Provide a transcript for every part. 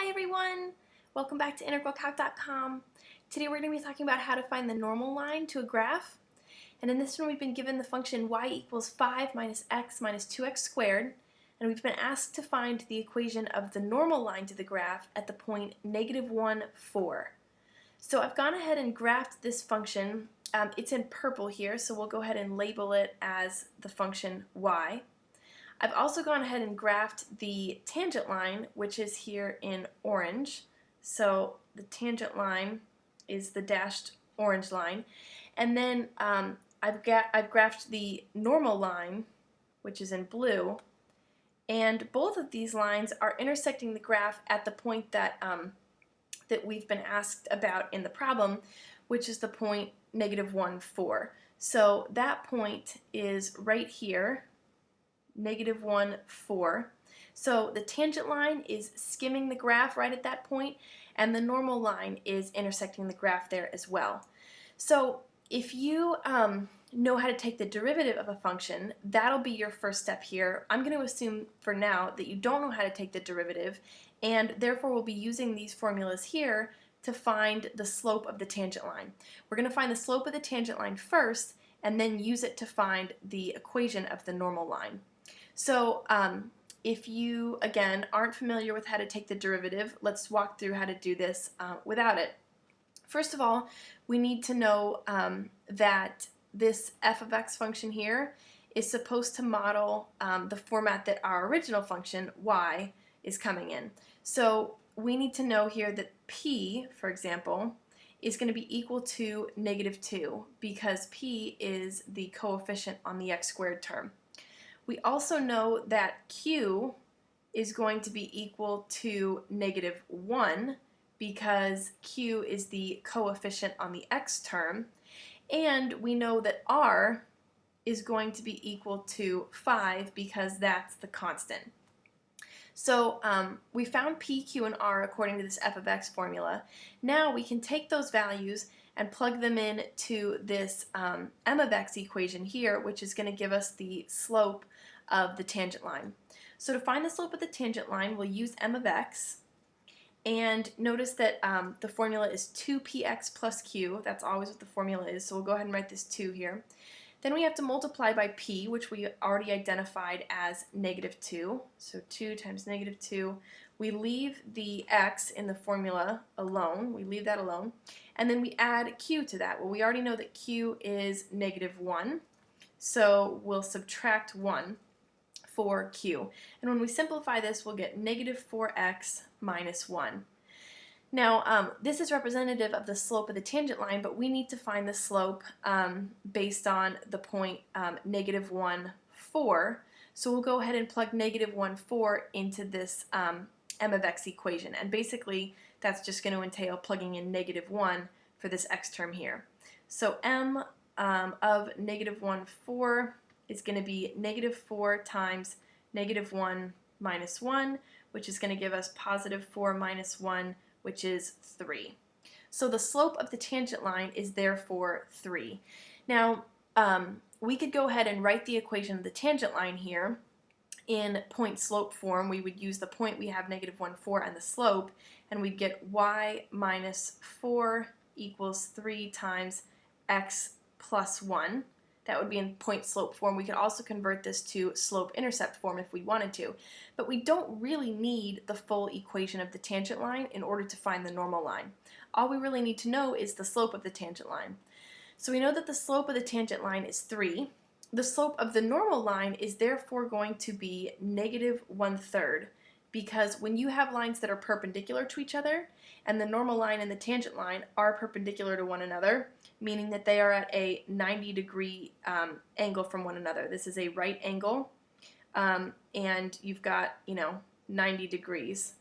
everyone! Welcome back to integralcalc.com. Today we're going to be talking about how to find the normal line to a graph. And in this one we've been given the function y equals 5 minus x minus 2x squared. And we've been asked to find the equation of the normal line to the graph at the point -1, 4. So I've gone ahead and graphed this function. It's in purple here, so we'll go ahead and label it as the function y. I've also gone ahead and graphed the tangent line, which is here in orange. So the tangent line is the dashed orange line. And then I've graphed the normal line, which is in blue. And both of these lines are intersecting the graph at the point that, that we've been asked about in the problem, which is the point -1, 4. So that point is right here. -1, 4. So the tangent line is skimming the graph right at that point, and the normal line is intersecting the graph there as well. So if you know how to take the derivative of a function, that'll be your first step here. I'm going to assume for now that you don't know how to take the derivative, and therefore we'll be using these formulas here to find the slope of the tangent line. We're going to find the slope of the tangent line first, and then use it to find the equation of the normal line. So if you, again, aren't familiar with how to take the derivative, let's walk through how to do this without it. First of all, we need to know that this f of x function here is supposed to model the format that our original function, y, is coming in. So we need to know here that p, for example, is going to be equal to -2 because p is the coefficient on the x squared term. We also know that q is going to be equal to -1 because q is the coefficient on the x term, and we know that r is going to be equal to 5 because that's the constant. So we found p, q, and r according to this f of x formula. Now we can take those values and plug them in to this m of x equation here, which is going to give us the slope of the tangent line. So to find the slope of the tangent line, we'll use m of x, and notice that the formula is 2px plus q. That's always what the formula is, so we'll go ahead and write this 2 here. Then we have to multiply by p, which we already identified as -2, so 2 times -2. We leave the x in the formula alone, we leave that alone, and then we add q to that. Well, we already know that q is -1, so we'll subtract 1 for q. And when we simplify this, we'll get -4x minus 1. Now, this is representative of the slope of the tangent line, but we need to find the slope based on the point -1, 4. So we'll go ahead and plug -1, 4 into this m of x equation. And basically, that's just going to entail plugging in -1 for this x term here. So m of -1, 4 is going to be -4 times -1 minus 1, which is going to give us +4 minus 1, which is 3. So the slope of the tangent line is therefore 3. Now, we could go ahead and write the equation of the tangent line here in point-slope form. We would use the point we have -1, 4 and the slope, and we'd get y minus 4 equals 3 times x plus 1. That would be in point-slope form. We could also convert this to slope-intercept form if we wanted to. But we don't really need the full equation of the tangent line in order to find the normal line. All we really need to know is the slope of the tangent line. So we know that the slope of the tangent line is 3. The slope of the normal line is therefore going to be -1/3, because when you have lines that are perpendicular to each other, and the normal line and the tangent line are perpendicular to one another, meaning that they are at a 90-degree angle from one another. This is a right angle, and you've got, 90 degrees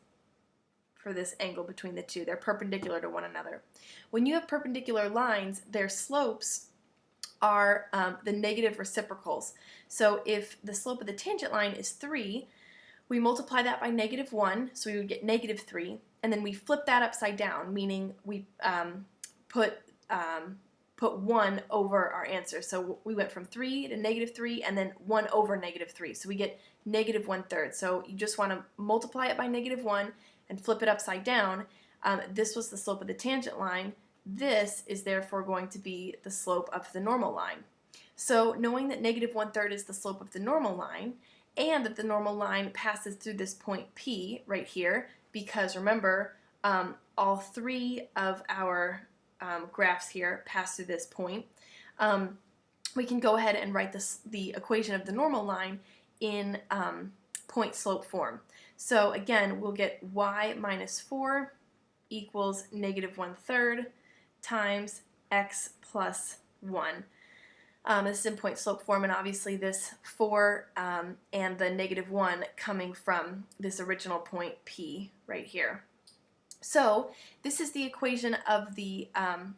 for this angle between the two. They're perpendicular to one another. When you have perpendicular lines, their slopes are the negative reciprocals. So if the slope of the tangent line is 3, we multiply that by -1, so we would get -3, and then we flip that upside down, meaning we put 1 over our answer. So we went from 3 to -3, and then 1 over -3. So we get -1/3. So you just want to multiply it by -1 and flip it upside down, this was the slope of the tangent line. This is therefore going to be the slope of the normal line. So knowing that negative 1/3 is the slope of the normal line, and that the normal line passes through this point P right here, because remember, all three of our graphs here pass through this point, we can go ahead and write the equation of the normal line in point slope form. So again, we'll get y minus 4 equals negative 1/3 times x plus 1. This is in point slope form, and obviously this 4 and the negative 1 coming from this original point P right here. So this is the equation of the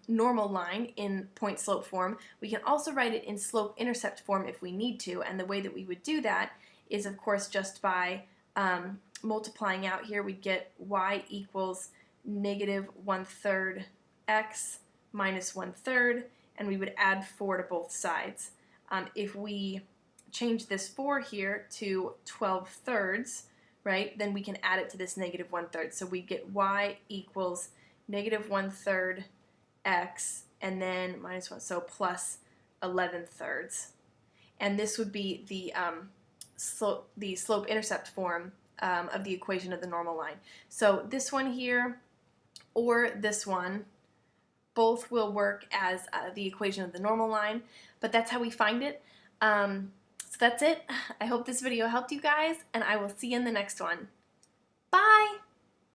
normal line in point slope form. We can also write it in slope intercept form if we need to, and the way that we would do that is, of course, just by multiplying out here. We'd get y equals negative 1/3 x minus 1/3, and we would add 4 to both sides. If we change this 4 here to 12/3, right, then we can add it to this negative 1/3. So we get y equals negative 1/3 x and then minus 1, so plus 11/3. And this would be the slope-intercept form of the equation of the normal line. So this one here or this one, both will work as the equation of the normal line, but that's how we find it. So that's it. I hope this video helped you guys, and I will see you in the next one. Bye!